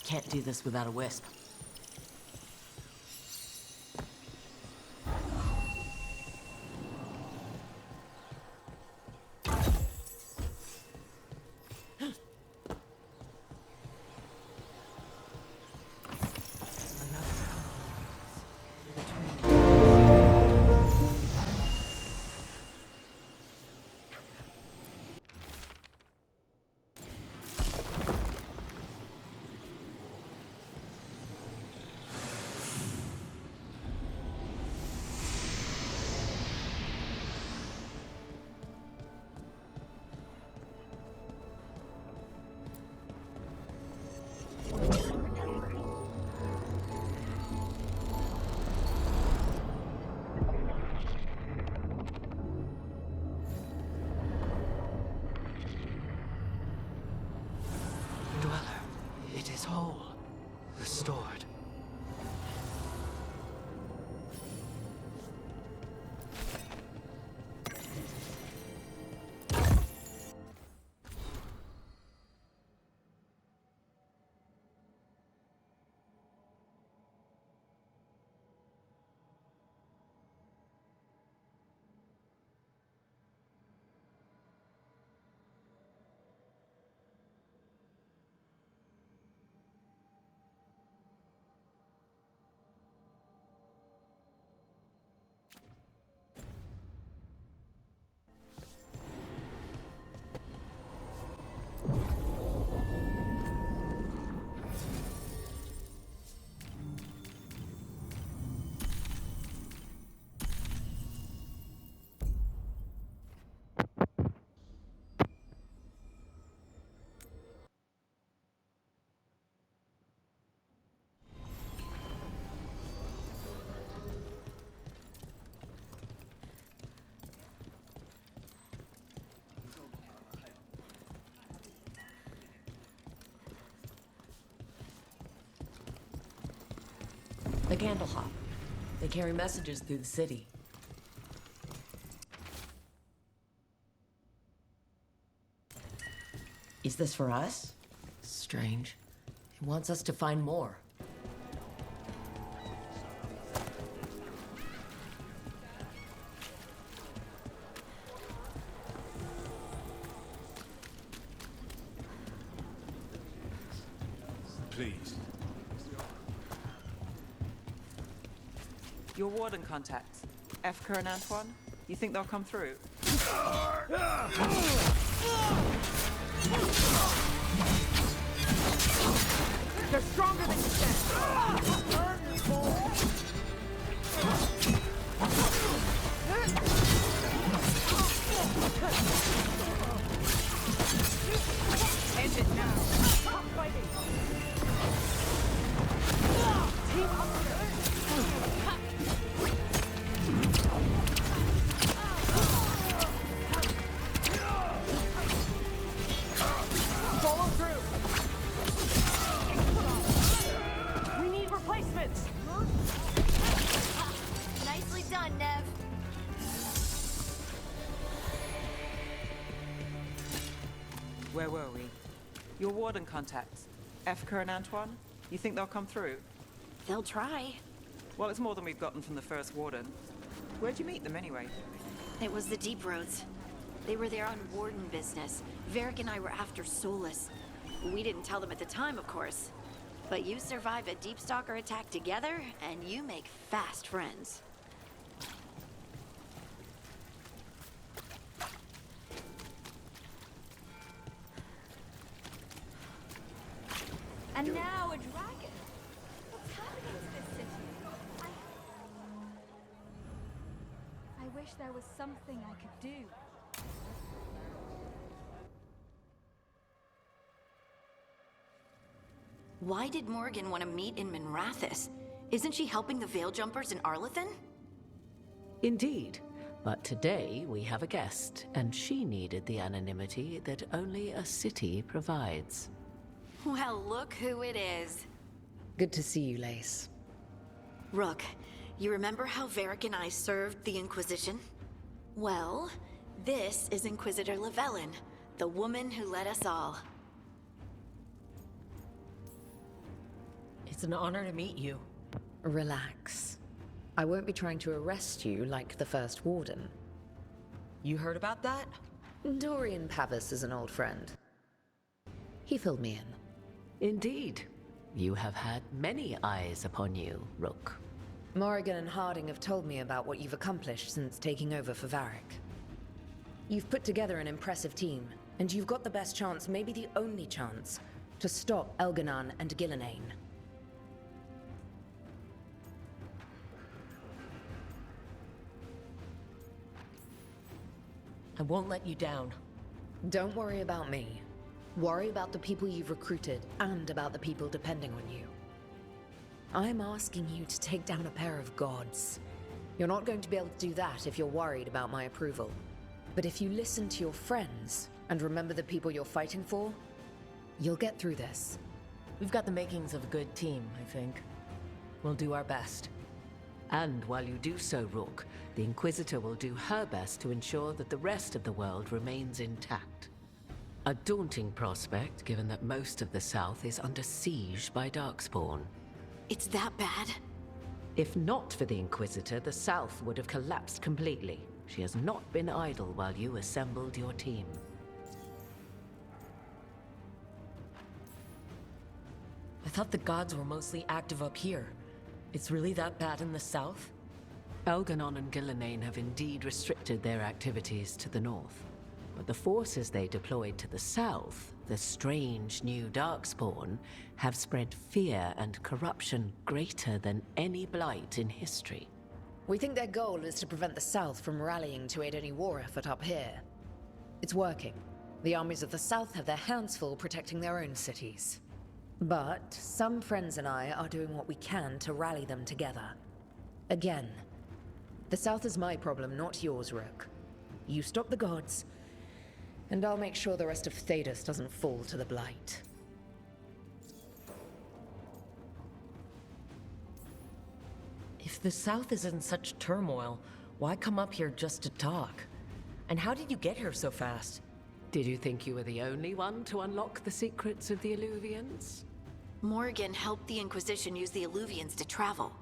Can't do this without a wisp. Dweller, it is whole, restored. The Candlehop. They carry messages through the city. Is this for us? Strange. It wants us to find more. Please. Your warden contacts, Efka and Antoine. You think they'll come through? They're stronger than you said. End it now. Stop fighting. Team up. Follow through. We need replacements. Nicely done, Nev. Where were we? Your warden contacts, Efka and Antoine. You think they'll come through? They'll try. Well, it's more than we've gotten from the first warden. Where'd you meet them anyway? It was the Deep Roads. They were there on warden business. Varric and I were after Solus. We didn't tell them at the time, of course. But you survive a Deep Stalker attack together, and you make fast friends. And now a dragon. What's happening to this city? I wish there was something I could do. Why did Morgan want to meet in Minrathous? Isn't she helping the Veil Jumpers in Arlathan? Indeed. But today we have a guest, and she needed the anonymity that only a city provides. Well, look who it is. Good to see you, Lace. Rook, you remember how Varric and I served the Inquisition? Well, this is Inquisitor Llewellyn, the woman who led us all. It's an honor to meet you. Relax. I won't be trying to arrest you like the first warden. You heard about that? Dorian Pavis is an old friend. He filled me in. Indeed. You have had many eyes upon you, Rook. Morrigan and Harding have told me about what you've accomplished since taking over for Varric. You've put together an impressive team, and you've got the best chance, maybe the only chance, to stop Elganon and Gillenane. I won't let you down. Don't worry about me. Worry about the people you've recruited, and about the people depending on you. I'm asking you to take down a pair of gods. You're not going to be able to do that if you're worried about my approval. But if you listen to your friends, and remember the people you're fighting for, you'll get through this. We've got the makings of a good team, I think. We'll do our best. And while you do so, Rook, the Inquisitor will do her best to ensure that the rest of the world remains intact. A daunting prospect, given that most of the South is under siege by Darkspawn. It's that bad? If not for the Inquisitor, the South would have collapsed completely. She has not been idle while you assembled your team. I thought the gods were mostly active up here. It's really that bad in the south? Elganon and Gillenane have indeed restricted their activities to the north. But the forces they deployed to the south, the strange new Darkspawn, have spread fear and corruption greater than any blight in history. We think their goal is to prevent the South from rallying to aid any war effort up here. It's working. The armies of the South have their hands full protecting their own cities. But some friends and I are doing what we can to rally them together. Again, the South is my problem, not yours, Rook. You stop the gods, and I'll make sure the rest of Thedas doesn't fall to the Blight. If the south is in such turmoil, why come up here just to talk? And how did you get here so fast? Did you think you were the only one to unlock the secrets of the Illuvians? Morrigan helped the Inquisition use the Illuvians to travel.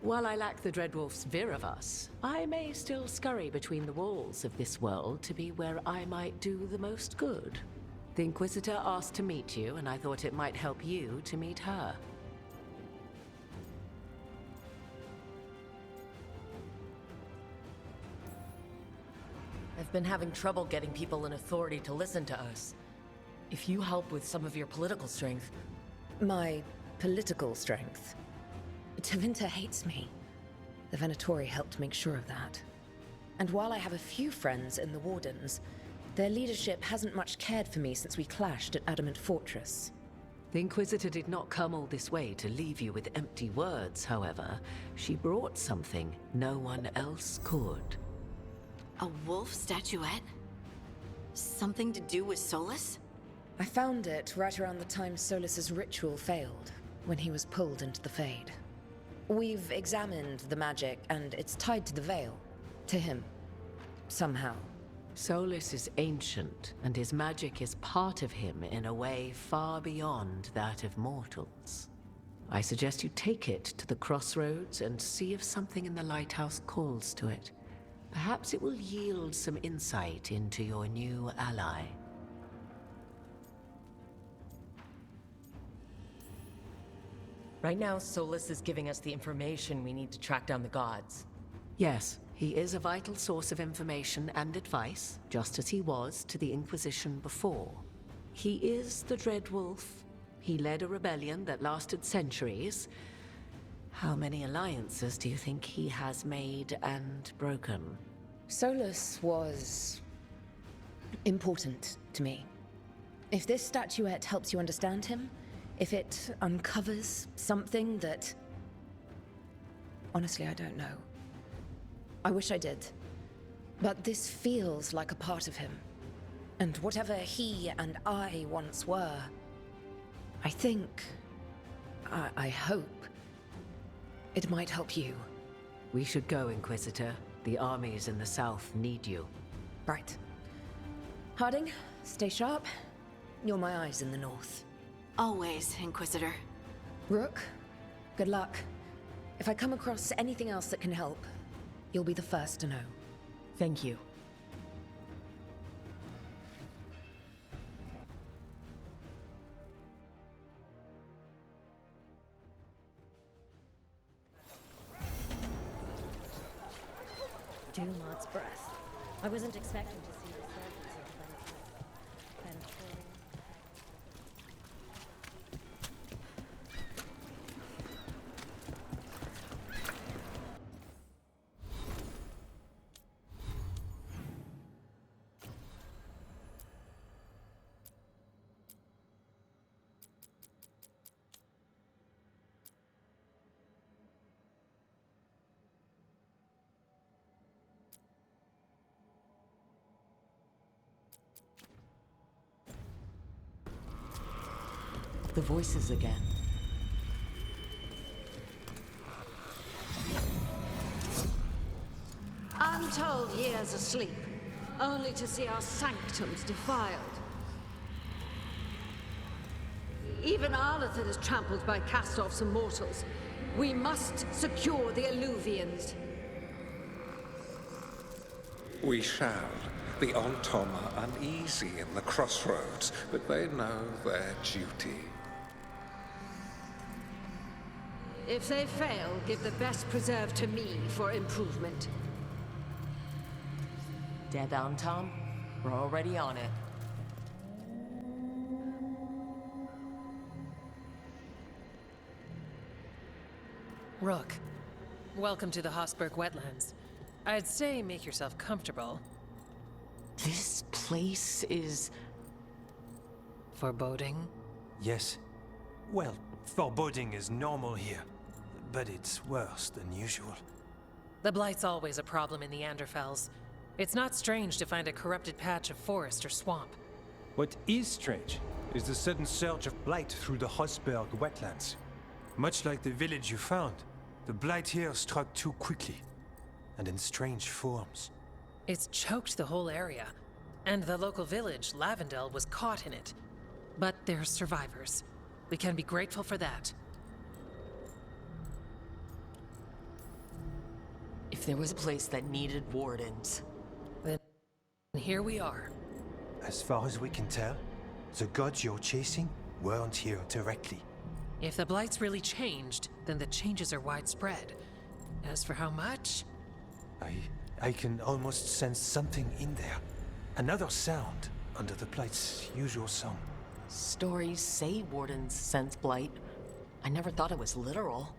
While I lack the Dreadwolf's Viravus, I may still scurry between the walls of this world to be where I might do the most good. The Inquisitor asked to meet you, and I thought it might help you to meet her. I've been having trouble getting people in authority to listen to us. If you help with some of your political strength... My political strength? Tevinter hates me. The Venatori helped make sure of that. And while I have a few friends in the Wardens, their leadership hasn't much cared for me since we clashed at Adamant Fortress. The Inquisitor did not come all this way to leave you with empty words, however. She brought something no one else could. A wolf statuette? Something to do with Solus? I found it right around the time Solus's ritual failed, when he was pulled into the Fade. We've examined the magic, and it's tied to the Veil. To him. Somehow. Solus is ancient, and his magic is part of him in a way far beyond that of mortals. I suggest you take it to the crossroads and see if something in the lighthouse calls to it. Perhaps it will yield some insight into your new ally. Right now, Solus is giving us the information we need to track down the gods. Yes, he is a vital source of information and advice, just as he was to the Inquisition before. He is the Dreadwolf. He led a rebellion that lasted centuries. How many alliances do you think he has made and broken? Solus was... important to me. If this statuette helps you understand him, if it uncovers something that... Honestly, I don't know. I wish I did. But this feels like a part of him. And whatever he and I once were, I think... I hope... it might help you. We should go, Inquisitor. The armies in the south need you. Right. Harding, stay sharp. You're my eyes in the north. Always, Inquisitor. Rook, Good luck. If I come across anything else that can help, you'll be the first to know. Thank you. Dumont's breath. I wasn't expecting to see the surface of the penetrating. The voices again. Untold years asleep, only to see our sanctums defiled. Even Arlathan is trampled by cast-offs and mortals. We must secure the Alluvians. We shall. The Ontom are uneasy in the crossroads, but they know their duty. If they fail, give the best preserve to me for improvement. Dead on, Tom? We're already on it. Rook, welcome to the Hossberg Wetlands. I'd say make yourself comfortable. This place is... foreboding? Yes. Well, foreboding is normal here, but it's worse than usual. The Blight's always a problem in the Anderfels. It's not strange to find a corrupted patch of forest or swamp. What is strange is the sudden surge of blight through the Hossberg wetlands. Much like the village you found, the blight here struck too quickly, and in strange forms. It's choked the whole area, and the local village, Lavendel, was caught in it. But they're survivors. We can be grateful for that. If there was a place that needed wardens... Then here we are. As far as we can tell, the gods you're chasing weren't here directly. If the Blight's really changed, then the changes are widespread. As for how much? I can almost sense something in there. Another sound under the Blight's usual song. Stories say wardens sense blight. I never thought it was literal.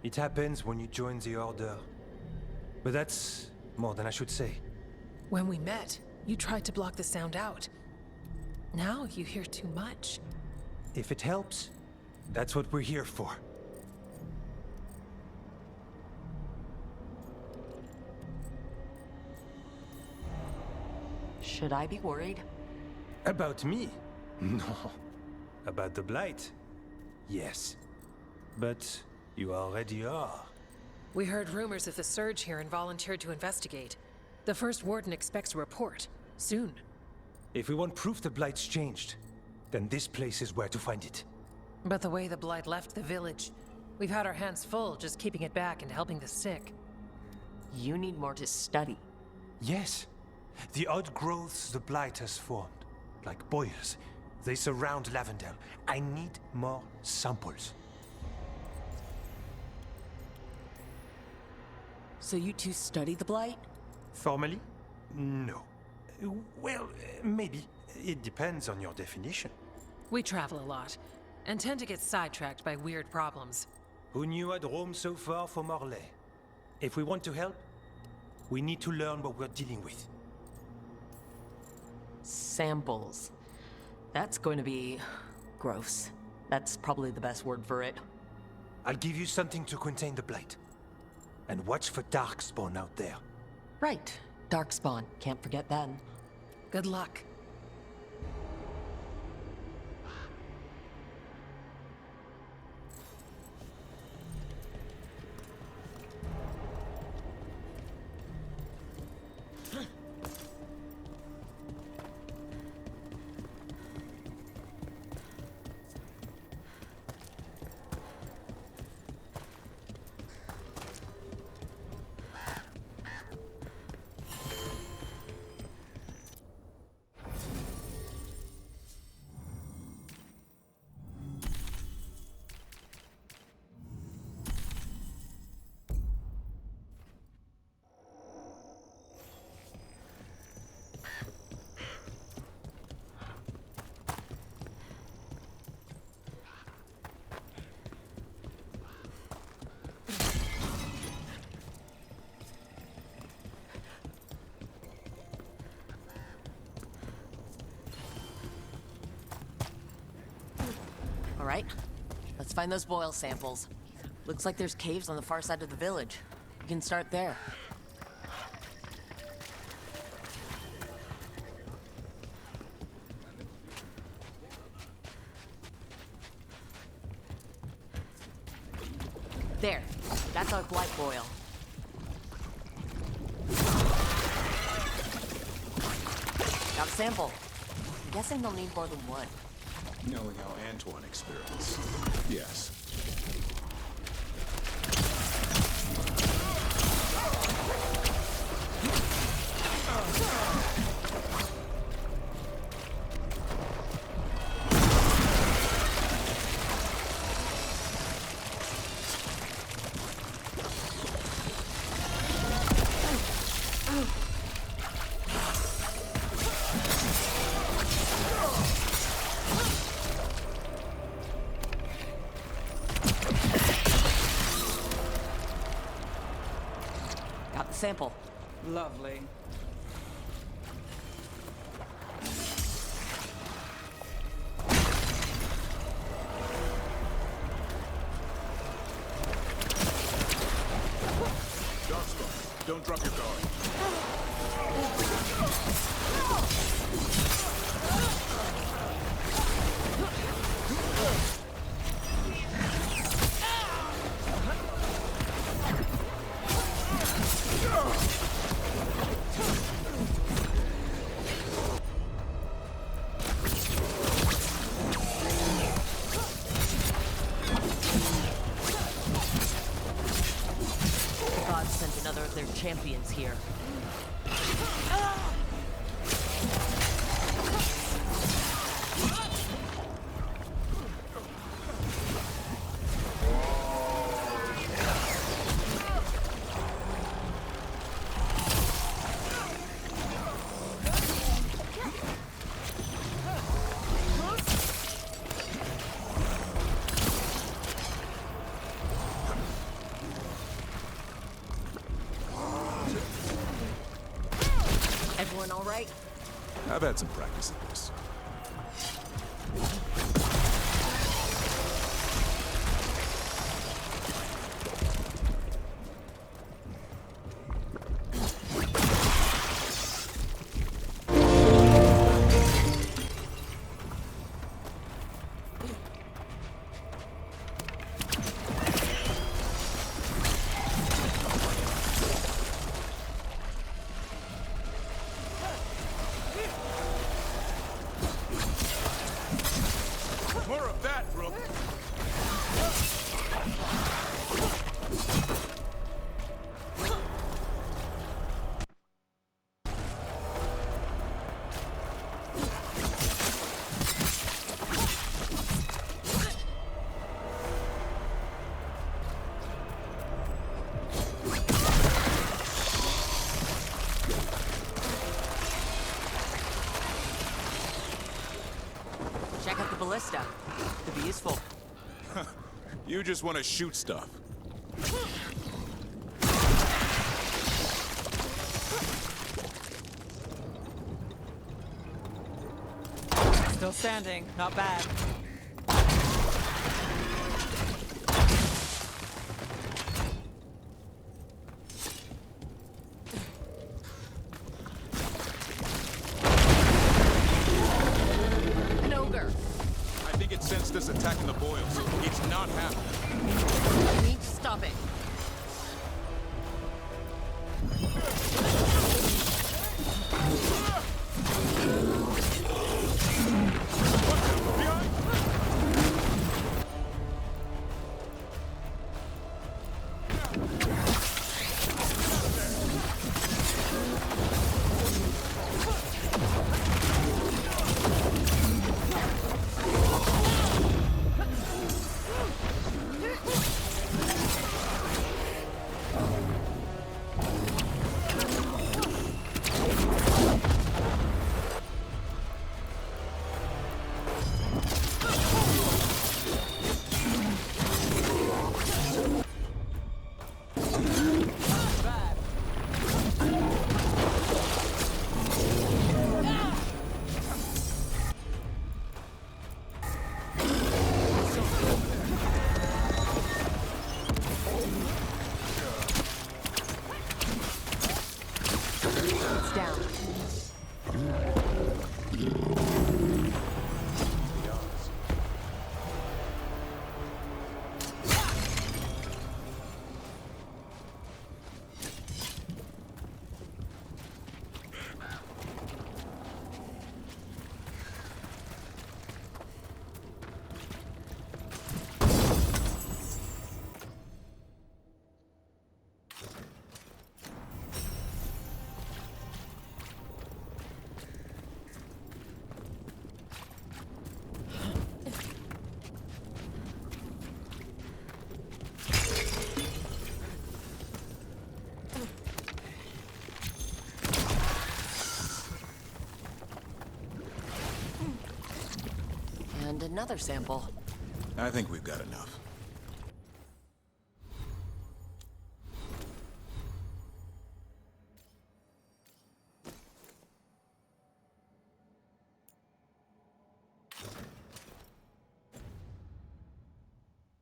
It happens when you join the Order. But that's more than I should say. When we met, you tried to block the sound out. Now you hear too much. If it helps, that's what we're here for. Should I be worried? About me? No. About the Blight? Yes. But you already are. We heard rumors of the surge here and volunteered to investigate. The first warden expects a report. Soon. If we want proof the Blight's changed, then this place is where to find it. But the way the Blight left the village, we've had our hands full just keeping it back and helping the sick. You need more to study. Yes. The odd growths the Blight has formed, like boils, they surround Lavendel. I need more samples. So you two study the blight? Formally? No. Well, maybe. It depends on your definition. We travel a lot, and tend to get sidetracked by weird problems. Who knew I'd roam so far from Orlais? If we want to help, we need to learn what we're dealing with. Samples. That's going to be... gross. That's probably the best word for it. I'll give you something to contain the Blight. And watch for Darkspawn out there. Right. Darkspawn. Can't forget them. Good luck. All right, let's find those boil samples. Looks like there's caves on the far side of the village. We can start there. There, that's our blight boil. Got a sample. I'm guessing they'll need more than one. Knowing how Antoine experiments. Yes. Got the sample. Lovely. Darkspawn, don't drop your guard. The gods sent another of their champions here. Everyone all right? I've had some practice at this. More of that, Rook. Check out the ballista. Could be useful. You just want to shoot stuff. Still standing. Not bad. An ogre. I think it sensed us attacking the boils. It's not happening. We need to stop it. It's down. And another sample. I think we've got enough.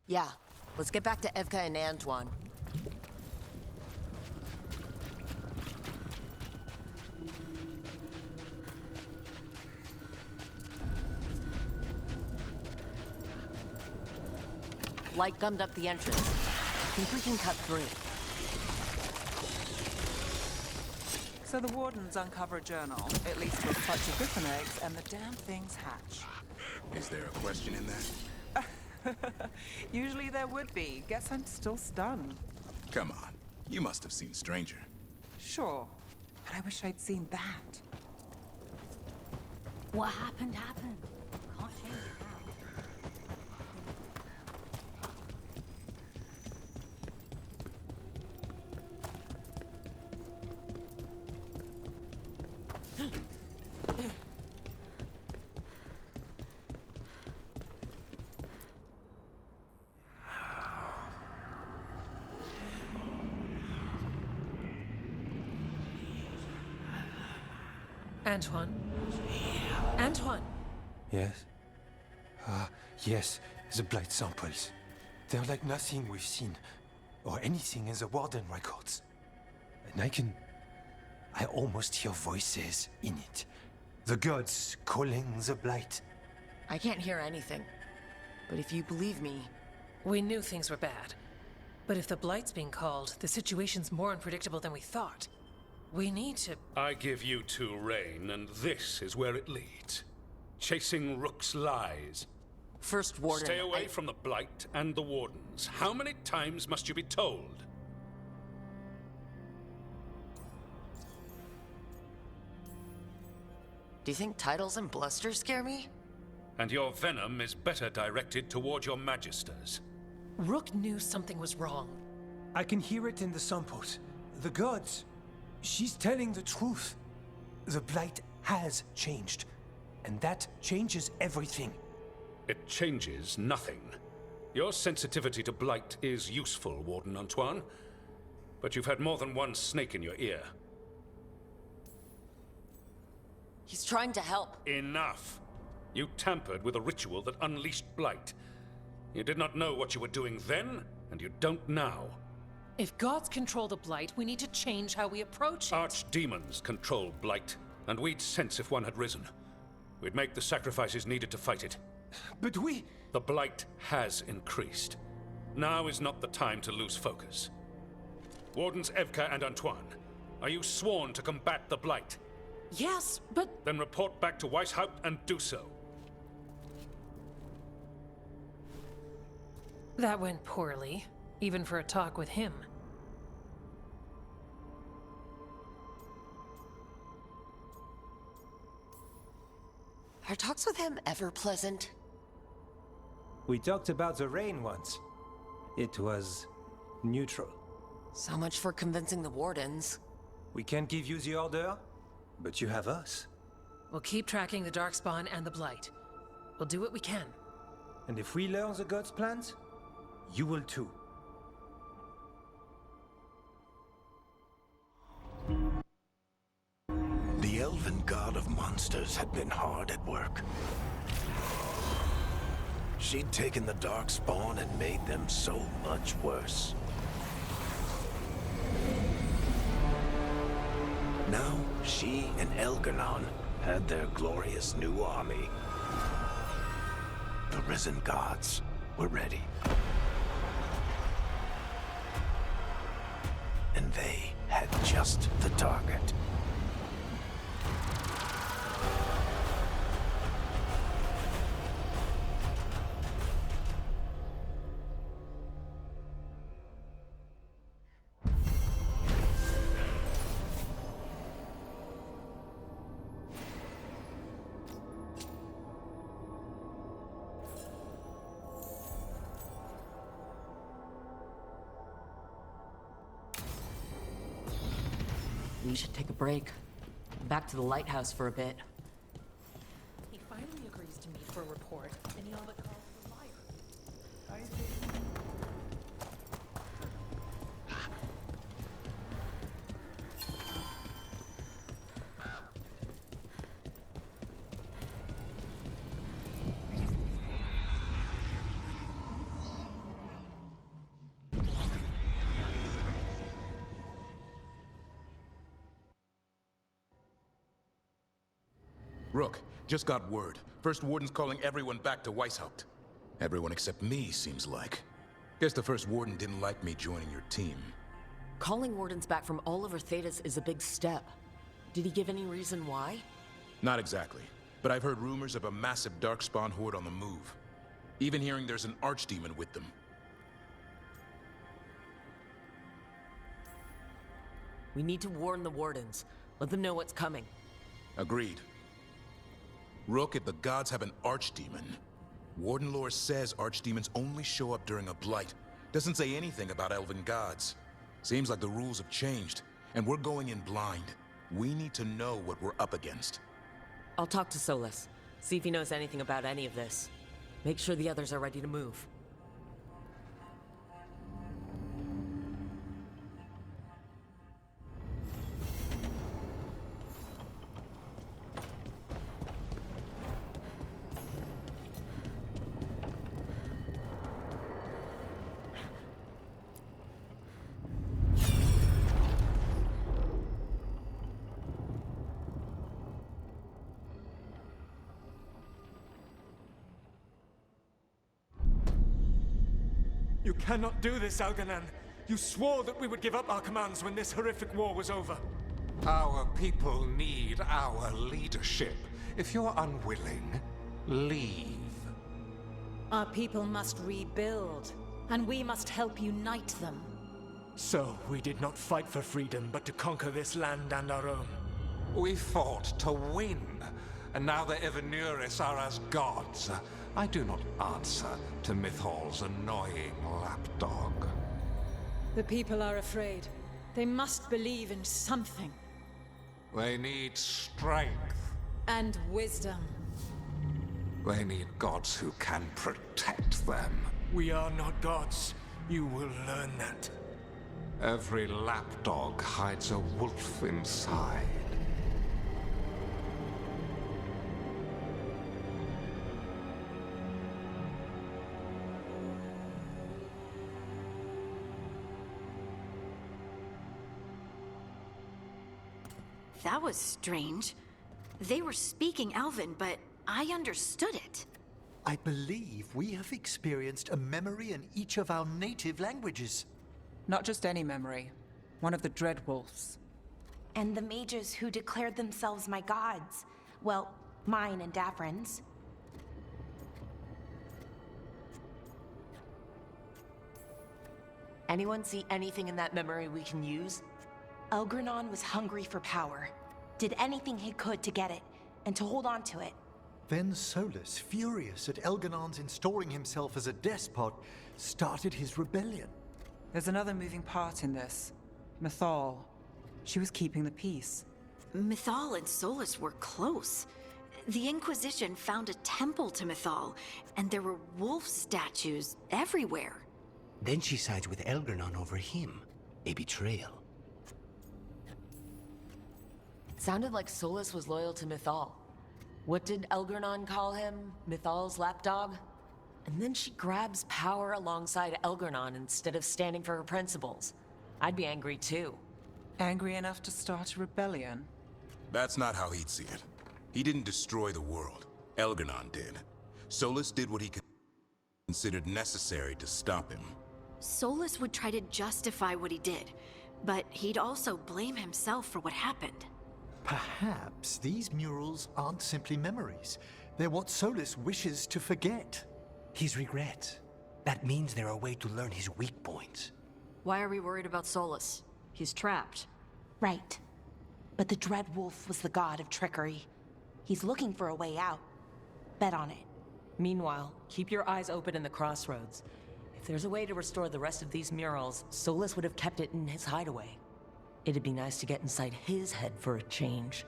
Yeah, let's get back to Evka and Antoine. Light gummed up the entrance. I think we can cut through. So the wardens uncover a journal. It leads to a clutch of griffin eggs, and the damn things hatch. Is there a question in that? Usually there would be. Guess I'm still stunned. Come on. You must have seen Stranger. Sure, but I wish I'd seen that. What happened, happened. Can't change it now. Antoine? Antoine! Yes? Yes, the blight samples. They're like nothing we've seen, or anything in the Warden records. And I almost hear voices in it. The gods calling the blight. I can't hear anything. But if you believe me... We knew things were bad. But if the Blight's being called, the situation's more unpredictable than we thought. We need to... I give you two Rain, and this is where it leads. Chasing Rook's lies. First, Warden... Stay away from the Blight and the Wardens. How many times must you be told? Do you think titles and bluster scare me? And your venom is better directed toward your Magisters. Rook knew something was wrong. I can hear it in the samples. The gods. She's telling the truth. The blight has changed. And that changes everything. It changes nothing. Your sensitivity to blight is useful, Warden Antoine. But you've had more than one snake in your ear. He's trying to help. Enough! You tampered with a ritual that unleashed blight. You did not know what you were doing then, and you don't now. If gods control the Blight, we need to change how we approach it. Archdemons control blight, and we'd sense if one had risen. We'd make the sacrifices needed to fight it. But The blight has increased. Now is not the time to lose focus. Wardens Evka and Antoine, are you sworn to combat the blight? Yes, but... Then report back to Weishaupt and do so. That went poorly, even for a talk with him. Are talks with him ever pleasant? we talked about the rain once. It was neutral. So much for convincing the Wardens. We can't give you the order, but you have us. We'll keep tracking the Darkspawn and the Blight. We'll do what we can. And if we learn the gods' plans, you will too. The elven god of monsters had been hard at work. She'd taken the Darkspawn and made them so much worse. Now, she and Elgar'nan had their glorious new army. The risen gods were ready. And they had just the target. We should take a break. Back to the lighthouse for a bit. He finally agrees to meet for a report, and you all but calls him a liar. Rook, just got word. First Warden's calling everyone back to Weishaupt. Everyone except me, seems like. Guess the First Warden didn't like me joining your team. Calling wardens back from all over Thedas is a big step. Did he give any reason why? Not exactly, but I've heard rumors of a massive Darkspawn horde on the move. Even hearing there's an archdemon with them. We need to warn the wardens. Let them know what's coming. Agreed. Rook, if the gods have an archdemon, Warden lore says archdemons only show up during a blight. Doesn't say anything about elven gods. Seems like the rules have changed, and we're going in blind. We need to know what we're up against. I'll talk to Solas, see if he knows anything about any of this. Make sure the others are ready to move. You cannot do this, Elgar'nan. You swore that we would give up our commands when this horrific war was over. Our people need our leadership. If you're unwilling, leave. Our people must rebuild, and we must help unite them. So, we did not fight for freedom, but to conquer this land and our own. We fought to win, and now the Evenuris are as gods. I do not answer to Mythal's annoying lapdog. The people are afraid. They must believe in something. They need strength. And wisdom. They need gods who can protect them. We are not gods. You will learn that. Every lapdog hides a wolf inside. That was strange. They were speaking Elven, but I understood it. I believe we have experienced a memory in each of our native languages. Not just any memory. One of the Dreadwolves. And the mages who declared themselves my gods. Well, mine and Davrin's. Anyone see anything in that memory we can use? Elgar'nan was hungry for power. Did anything he could to get it, and to hold on to it. Then Solas, furious at Elgar'nan's installing himself as a despot, started his rebellion. There's another moving part in this. Mythal. She was keeping the peace. Mythal and Solas were close. The Inquisition found a temple to Mythal, and there were wolf statues everywhere. Then she sides with Elgar'nan over him. A betrayal. Sounded like Solas was loyal to Mythal. What did Elgar'nan call him? Mythal's lapdog? And then she grabs power alongside Elgar'nan instead of standing for her principles. I'd be angry too. Angry enough to start a rebellion? That's not how he'd see it. He didn't destroy the world. Elgar'nan did. Solus did what he considered necessary to stop him. Solus would try to justify what he did, but he'd also blame himself for what happened. Perhaps these murals aren't simply memories. They're what Solus wishes to forget. His regrets. That means they're a way to learn his weak points. Why are we worried about Solus? He's trapped. Right. But the Dread Wolf was the god of trickery. He's looking for a way out. Bet on it. Meanwhile, keep your eyes open in the crossroads. If there's a way to restore the rest of these murals, Solus would have kept it in his hideaway. It'd be nice to get inside his head for a change.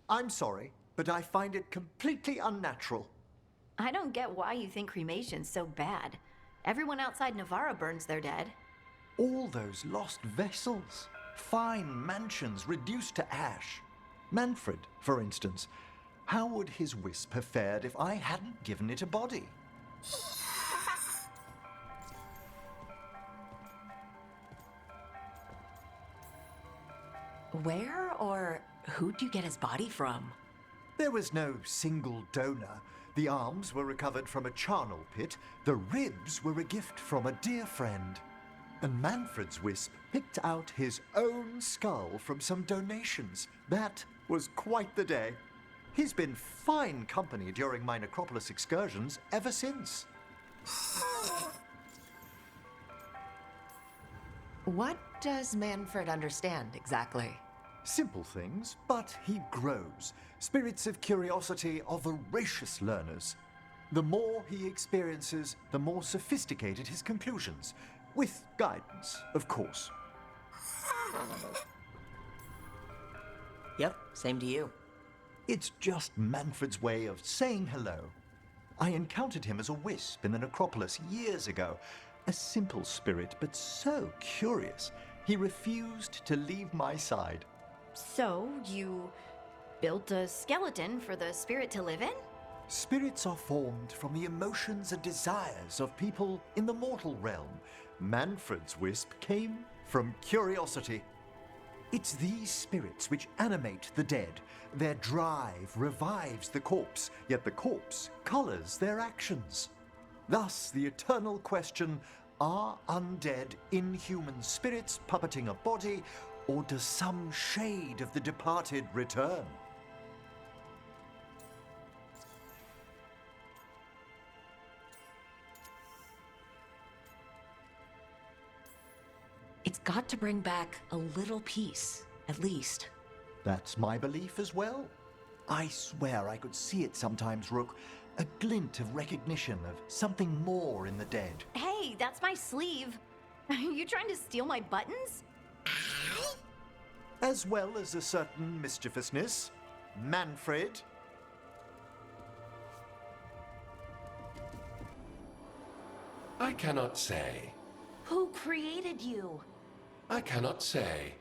I'm sorry, but I find it completely unnatural. I don't get why you think cremation's so bad. Everyone outside Navarra burns their dead. All those lost vessels. Fine mansions reduced to ash. Manfred, for instance. How would his wisp have fared if I hadn't given it a body? Where or who'd you get his body from? There was no single donor. The arms were recovered from a charnel pit. The ribs were a gift from a dear friend. And Manfred's wisp picked out his own skull from some donations. That was quite the day. He's been fine company during my Necropolis excursions ever since. What does Manfred understand exactly? Simple things, but he grows. Spirits of curiosity are voracious learners. The more he experiences, the more sophisticated his conclusions. With guidance, of course. Yep, same to you. It's just Manfred's way of saying hello. I encountered him as a wisp in the Necropolis years ago. A simple spirit, but so curious. He refused to leave my side. So, you built a skeleton for the spirit to live in? Spirits are formed from the emotions and desires of people in the mortal realm. Manfred's wisp came from curiosity. It's these spirits which animate the dead. Their drive revives the corpse, yet the corpse colors their actions. Thus, the eternal question, are undead inhuman spirits puppeting a body, or does some shade of the departed return? It's got to bring back a little peace, at least. That's my belief as well. I swear I could see it sometimes, Rook. A glint of recognition of something more in the dead. Hey, that's my sleeve. Are you trying to steal my buttons? As well as a certain mischievousness. Manfred. I cannot say. Who created you? I cannot say.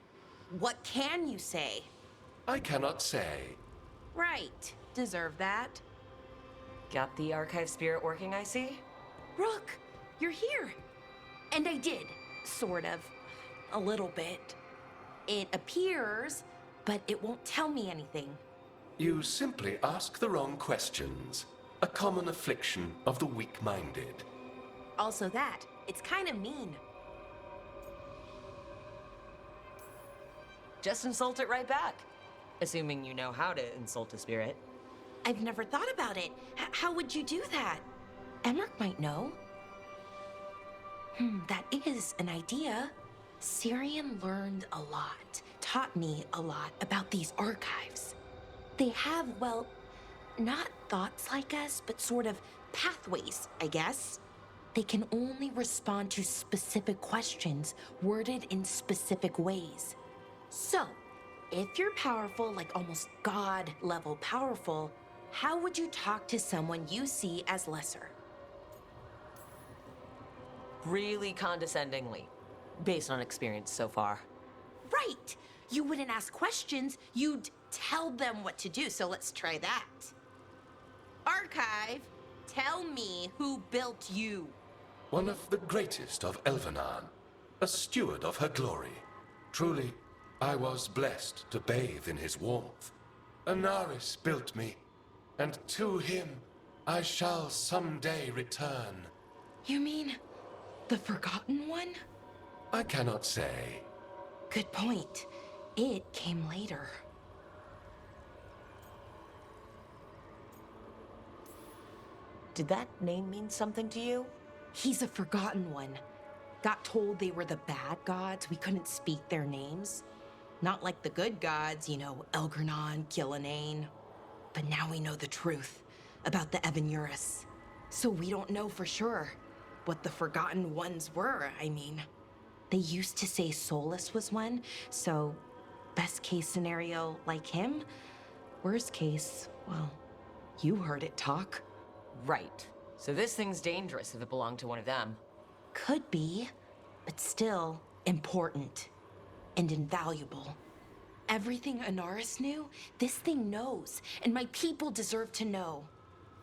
What can you say? I cannot say. Right. Deserve that. Got the archive spirit working, I see? Rook, you're here. And I did, sort of. A little bit. It appears, but it won't tell me anything. You simply ask the wrong questions. A common affliction of the weak-minded. Also that, it's kind of mean. Just insult it right back. Assuming you know how to insult a spirit. I've never thought about it. How would you do that? Emmerich might know. That is an idea. Syrian learned a lot, taught me a lot about these archives. They have, well, not thoughts like us, but sort of pathways, I guess. They can only respond to specific questions worded in specific ways. So, if you're powerful, like almost God level powerful, how would you talk to someone you see as lesser? Really condescendingly, based on experience so far. Right! You wouldn't ask questions, you'd tell them what to do, so let's try that. Archive, tell me who built you. One of the greatest of Elvenar, a steward of her glory. Truly, I was blessed to bathe in his warmth. Anaris built me, and to him I shall someday return. You mean the Forgotten One? I cannot say. Good point. It came later. Did that name mean something to you? He's a Forgotten One. Got told they were the bad gods, we couldn't speak their names. Not like the good gods, you know, Elgernon, Gillenane. But now we know the truth about the Evanuris. So we don't know for sure what the Forgotten Ones were, I mean. They used to say Solus was one, so best case scenario like him. Worst case, well, you heard it talk. Right. So this thing's dangerous if it belonged to one of them. Could be, but still important and invaluable. Everything Anaris knew, this thing knows, and my people deserve to know.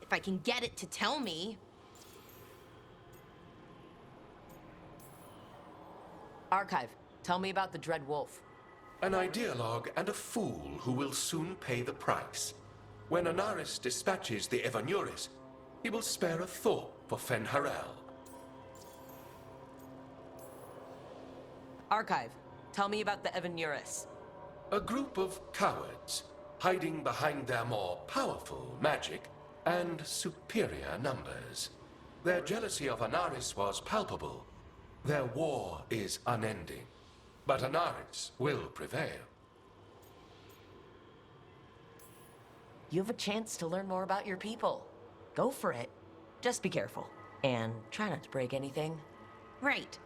If I can get it to tell me. Archive, tell me about the Dread Wolf. An ideologue and a fool who will soon pay the price. When Anaris dispatches the Evanuris, he will spare a thought for Fen'Harel. Archive, tell me about the Evanuris. A group of cowards, hiding behind their more powerful magic and superior numbers. Their jealousy of Anaris was palpable. Their war is unending, but Anaris will prevail. You have a chance to learn more about your people. Go for it. Just be careful. And try not to break anything. Right.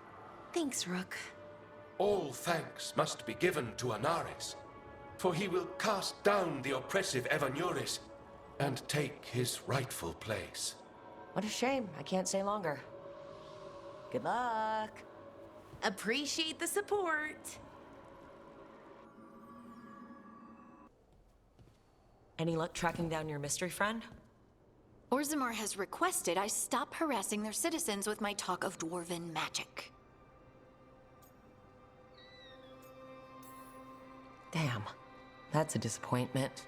Thanks, Rook. All thanks must be given to Anaris, for he will cast down the oppressive Evanuris and take his rightful place. What a shame. I can't stay longer. Good luck. Appreciate the support. Any luck tracking down your mystery friend? Orzammar has requested I stop harassing their citizens with my talk of dwarven magic. Damn. That's a disappointment.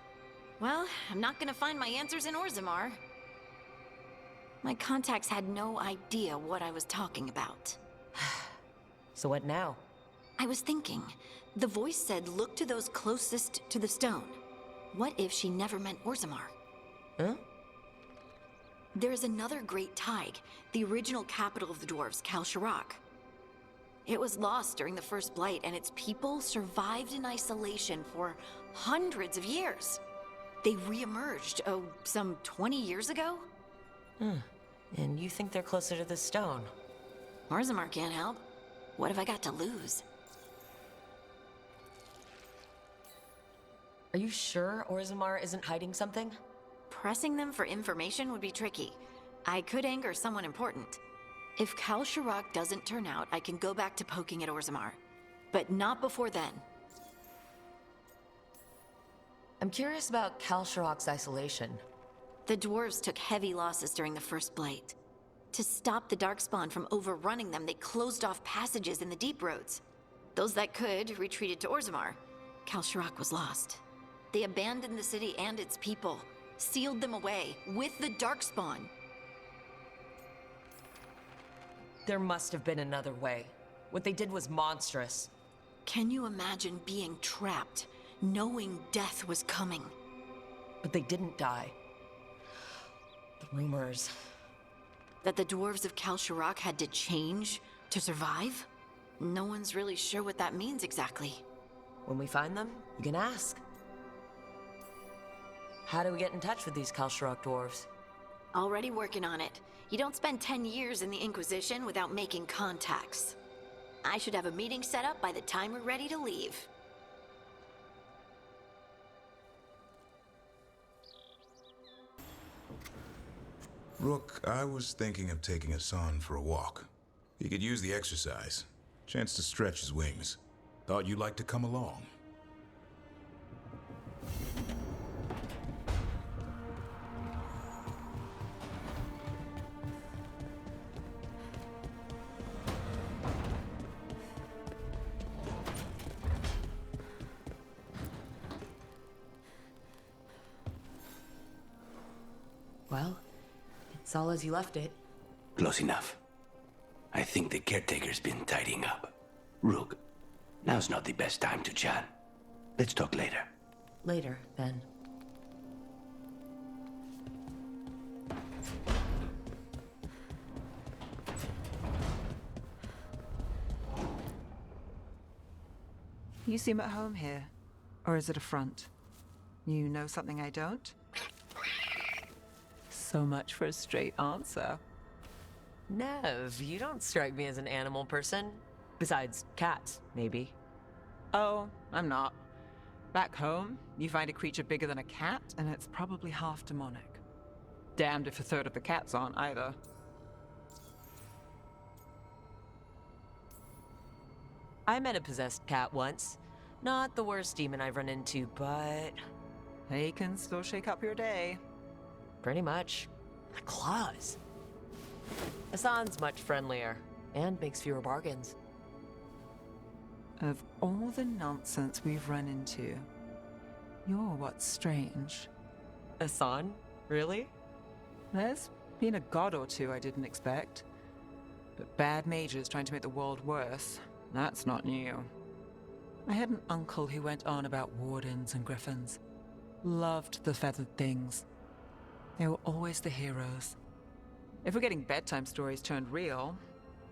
Well, I'm not gonna find my answers in Orzammar. My contacts had no idea what I was talking about. So what now? I was thinking. The voice said look to those closest to the stone. What if she never meant Orzammar? Huh? There is another great Tig, the original capital of the dwarves, Kalsharak. It was lost during the First Blight, and its people survived in isolation for hundreds of years. They re-emerged, some 20 years ago? And you think they're closer to the stone? Orzammar can't help. What have I got to lose? Are you sure Orzammar isn't hiding something? Pressing them for information would be tricky. I could anger someone important. If Kalsharak doesn't turn out, I can go back to poking at Orzammar. But not before then. I'm curious about Kalsharak's isolation. The dwarves took heavy losses during the First Blight. To stop the Darkspawn from overrunning them, they closed off passages in the deep roads. Those that could retreated to Orzammar. Kalsharak was lost. They abandoned the city and its people, sealed them away with the Darkspawn. There must have been another way. What they did was monstrous. Can you imagine being trapped, knowing death was coming? But they didn't die. The rumors. That the dwarves of Kalsharak had to change to survive? No one's really sure what that means exactly. When we find them, you can ask. How do we get in touch with these Kalsharak dwarves? Already working on it. You don't spend 10 years in the Inquisition without making contacts. I should have a meeting set up by the time we're ready to leave. Rook, I was thinking of taking Hassan for a walk. He could use the exercise. Chance to stretch his wings. Thought you'd like to come along. Well, it's all as you left it. Close enough. I think the caretaker's been tidying up. Rook, now's not the best time to chat. Let's talk later. Later, then. You seem at home here. Or is it a front? You know something I don't? So much for a straight answer. Nev, you don't strike me as an animal person. Besides cats, maybe. Oh, I'm not. Back home, you find a creature bigger than a cat, and it's probably half demonic. Damned if a third of the cats aren't either. I met a possessed cat once. Not the worst demon I've run into, but... They can still shake up your day. Pretty much. The claws. Hassan's much friendlier, and makes fewer bargains. Of all the nonsense we've run into, you're what's strange. Hassan? Really? There's been a god or two I didn't expect. But bad mages trying to make the world worse, that's not new. I had an uncle who went on about wardens and griffins. Loved the feathered things. They were always the heroes. If we're getting bedtime stories turned real,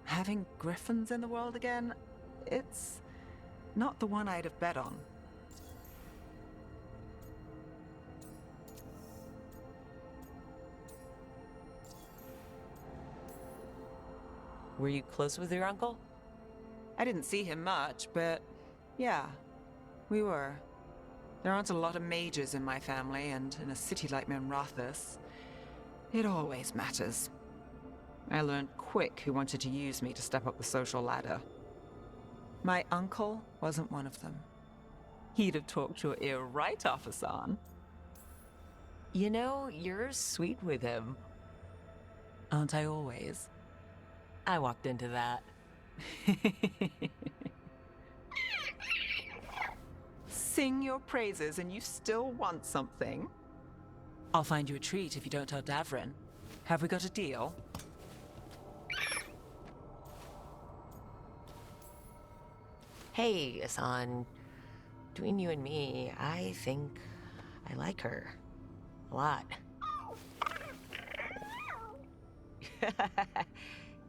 having griffins in the world again, it's not the one I'd have bet on. Were you close with your uncle? I didn't see him much, but yeah, we were. There aren't a lot of mages in my family, and in a city like Minrathous, it always matters. I learned quick who wanted to use me to step up the social ladder. My uncle wasn't one of them. He'd have talked your ear right off, Hassan. You know, you're sweet with him. Aren't I always? I walked into that. Sing your praises and you still want something? I'll find you a treat if you don't tell Davrin. Have we got a deal? Hey, Hassan. Between you and me, I think I like her. A lot.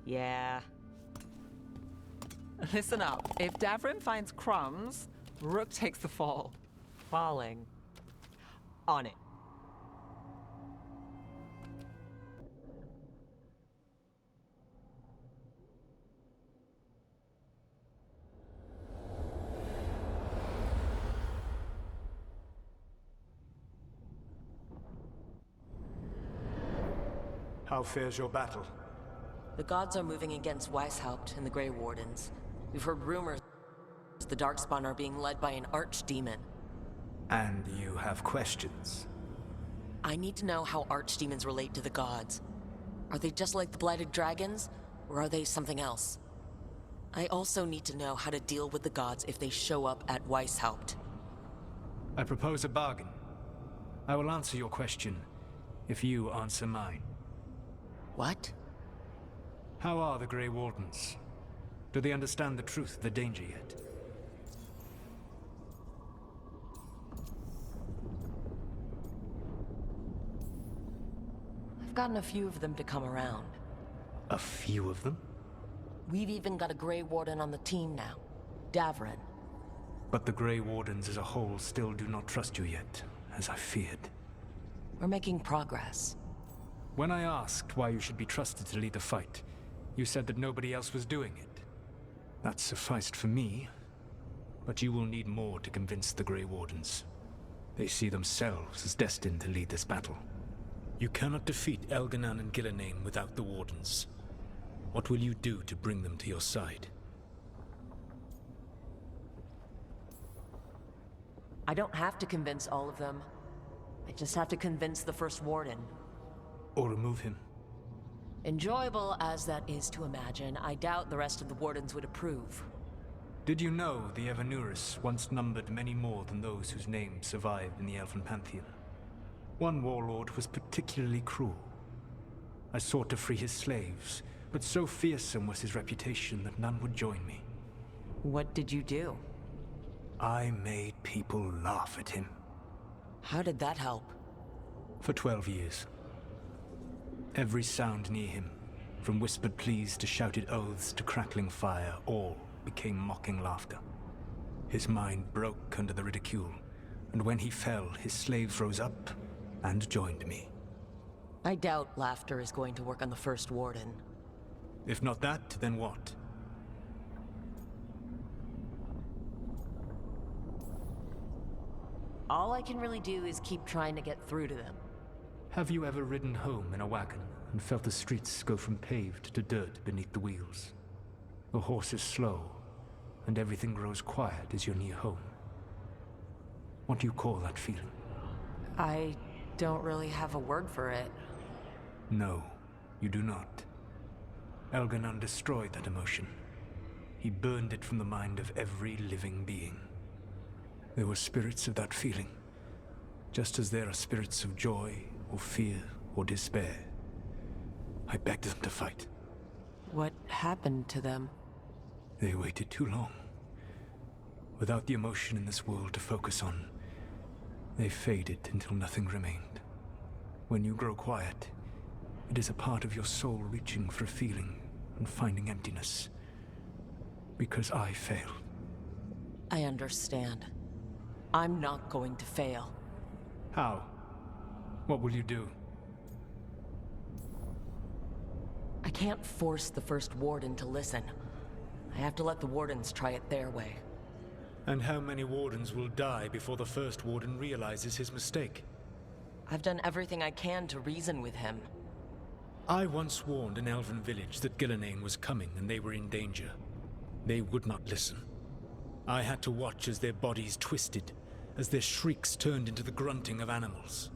Yeah. Listen up. If Davrin finds crumbs, Rook takes the fall. Falling. On it. How fares your battle? The gods are moving against Weishaupt and the Grey Wardens. We've heard rumors the Darkspawn are being led by an archdemon. And you have questions? I need to know how archdemons relate to the gods. Are they just like the Blighted Dragons, or are they something else? I also need to know how to deal with the gods if they show up at Weishaupt. I propose a bargain. I will answer your question if you answer mine. What? How are the Grey Wardens? Do they understand the truth of the danger yet? I've gotten a few of them to come around. A few of them? We've even got a Grey Warden on the team now. Davrin. But the Grey Wardens as a whole still do not trust you yet, as I feared. We're making progress. When I asked why you should be trusted to lead the fight, you said that nobody else was doing it. That sufficed for me, but you will need more to convince the Grey Wardens. They see themselves as destined to lead this battle. You cannot defeat Elganan and Gillenane without the Wardens. What will you do to bring them to your side? I don't have to convince all of them. I just have to convince the First Warden. Or remove him. Enjoyable as that is to imagine, I doubt the rest of the Wardens would approve. Did you know the Evanurus once numbered many more than those whose names survive in the Elven Pantheon? One warlord was particularly cruel. I sought to free his slaves, but so fearsome was his reputation that none would join me. What did you do? I made people laugh at him. How did that help? For 12 years. Every sound near him, from whispered pleas to shouted oaths to crackling fire, all became mocking laughter. His mind broke under the ridicule, and when he fell, his slaves rose up and joined me. I doubt laughter is going to work on the First Warden. If not that, then what? All I can really do is keep trying to get through to them. Have you ever ridden home in a wagon and felt the streets go from paved to dirt beneath the wheels? The horse is slow, and everything grows quiet as you're near home. What do you call that feeling? I don't really have a word for it. No, you do not. Elganan destroyed that emotion. He burned it from the mind of every living being. There were spirits of that feeling, just as there are spirits of joy, or fear, or despair. I begged them to fight. What happened to them? They waited too long. Without the emotion in this world to focus on, they faded until nothing remained. When you grow quiet, it is a part of your soul reaching for a feeling and finding emptiness. Because I failed. I understand. I'm not going to fail. How? What will you do? I can't force the First Warden to listen. I have to let the Wardens try it their way. And how many Wardens will die before the First Warden realizes his mistake? I've done everything I can to reason with him. I once warned an elven village that Gillenane was coming and they were in danger. They would not listen. I had to watch as their bodies twisted, as their shrieks turned into the grunting of animals.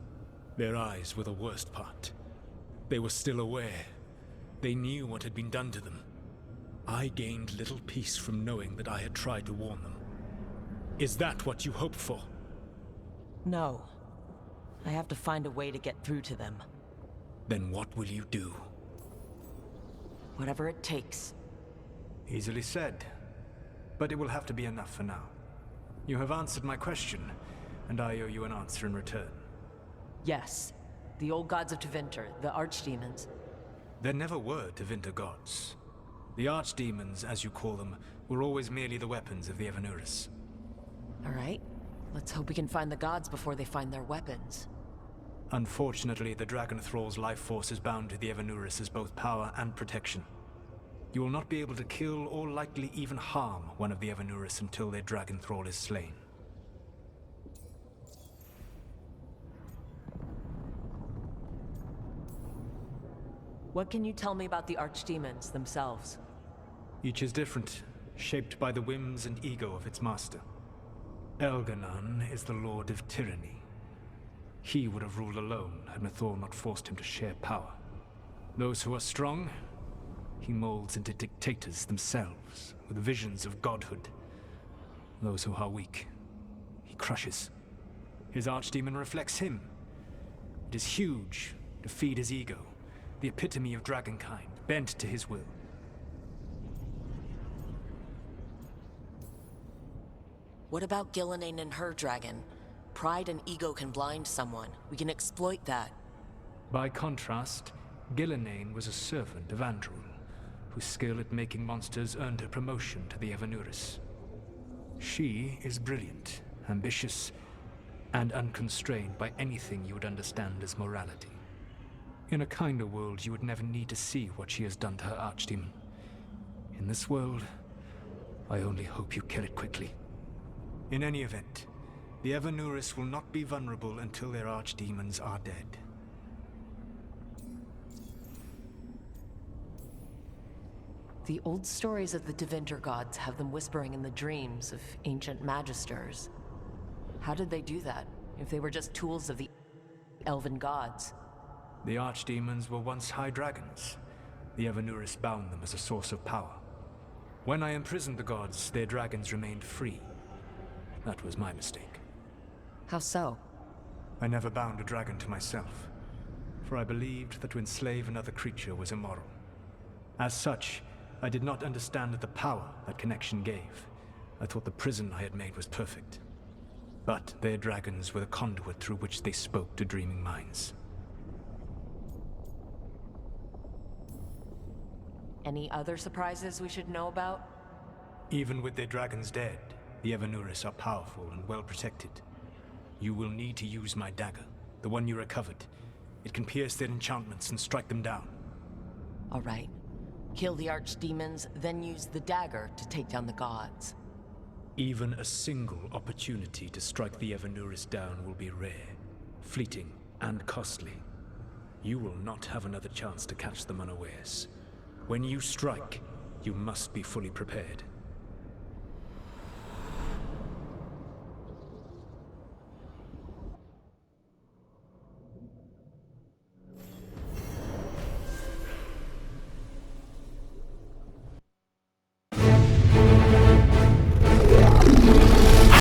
Their eyes were the worst part. They were still aware. They knew what had been done to them. I gained little peace from knowing that I had tried to warn them. Is that what you hoped for? No. I have to find a way to get through to them. Then what will you do? Whatever it takes. Easily said. But it will have to be enough for now. You have answered my question, and I owe you an answer in return. Yes. The old gods of Tevinter, the archdemons. There never were Tevinter gods. The archdemons, as you call them, were always merely the weapons of the Evanurus. All right. Let's hope we can find the gods before they find their weapons. Unfortunately, the Dragon Thrall's life force is bound to the Evanurus as both power and protection. You will not be able to kill or likely even harm one of the Evanurus until their Dragon Thrall is slain. What can you tell me about the archdemons themselves? Each is different, shaped by the whims and ego of its master. Elganan is the Lord of Tyranny. He would have ruled alone had Mythal not forced him to share power. Those who are strong, he molds into dictators themselves, with visions of godhood. Those who are weak, he crushes. His archdemon reflects him. It is huge, to feed his ego, the epitome of dragonkind, bent to his will. What about Gillenane and her dragon? Pride and ego can blind someone. We can exploit that. By contrast, Gillenane was a servant of Andrul, whose skill at making monsters earned her promotion to the Evanurus. She is brilliant, ambitious, and unconstrained by anything you would understand as morality. In a kinder world, you would never need to see what she has done to her archdemon. In this world, I only hope you kill it quickly. In any event, the Evanurus will not be vulnerable until their archdemons are dead. The old stories of the Tevinter gods have them whispering in the dreams of ancient magisters. How did they do that, if they were just tools of the elven gods? The archdemons were once high dragons. The Evanuris bound them as a source of power. When I imprisoned the gods, their dragons remained free. That was my mistake. How so? I never bound a dragon to myself, for I believed that to enslave another creature was immoral. As such, I did not understand the power that connection gave. I thought the prison I had made was perfect. But their dragons were the conduit through which they spoke to dreaming minds. Any other surprises we should know about? Even with their dragons dead, the Evanuris are powerful and well protected. You will need to use my dagger, the one you recovered. It can pierce their enchantments and strike them down. All right. Kill the archdemons, then use the dagger to take down the gods. Even a single opportunity to strike the Evanuris down will be rare, fleeting, and costly. You will not have another chance to catch them unawares. When you strike, you must be fully prepared.